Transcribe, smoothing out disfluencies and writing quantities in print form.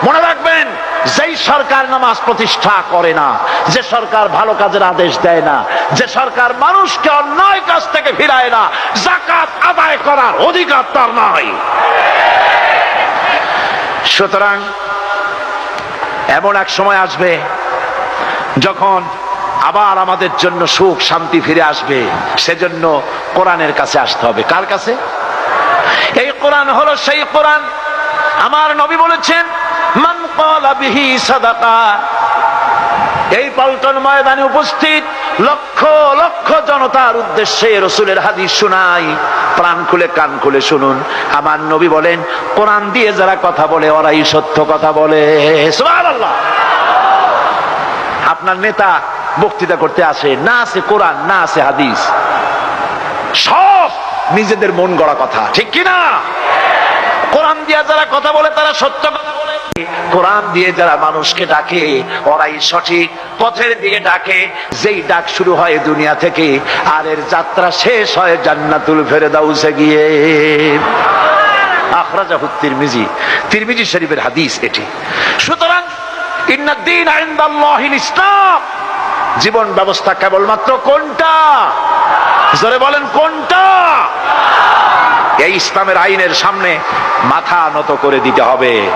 মনে রাখবেন, যেই সরকার নামাজ প্রতিষ্ঠা করে না, যে সরকার ভালো কাজের আদেশ দেয় না, যে সরকার মানুষকে অন্যায় কাজ থেকে ফিরায় না, যাকাত আদায় করার অধিকার তার নাই। সুতরাং এমন এক সময় আসবে যখন আবার আমাদের জন্য সুখ শান্তি ফিরে আসবে। সেজন্য কোরআনের কাছে আসতে হবে। কার কাছে? এই কোরআন হলো সেই কোরআন। আমার নবী বলেছেন, মান ক্বালা বিহি সাদাকা। এই পল্টন ময়দানে উপস্থিত লক্ষ লক্ষ জনতার উদ্দেশ্যে রাসূলের হাদিস শোনাই, প্রাণ খুলে কান খুলে শুনুন। আমার নবী বলেন, কোরআন দিয়ে যারা কথা বলে ওরাই সত্য কথা বলে। সুবহানাল্লাহ। আপনার নেতা বক্তৃতা করতে আসে, না আছে কোরআন, না আছে হাদিস, সব নিজেদের মন গড়া কথা, ঠিক কিনা? কোরআন দিয়ে যারা কথা বলে তারা সত্য কথা বলে, কোরআন দিয়ে যারা মানুষকে ডাকে ওরাই সঠিক পথের দিকে ডাকে। যেই ডাক শুরু হয় দুনিয়া থেকে, আর এর যাত্রা শেষ হয় জান্নাতুল ফেরদাউসে গিয়ে। আখরাজাহু তিরমিজি, তিরমিজি শরীফের হাদিস এটি। সুতরাং ইন্নাদ-দীন ইনদাল্লাহিল ইসলাম, জীবন ব্যবস্থা কেবলমাত্র কোনটা? জোরে বলেন, কোনটা? এই ইসলামের আইনের সামনে মাথা নত করে দিতে হবে।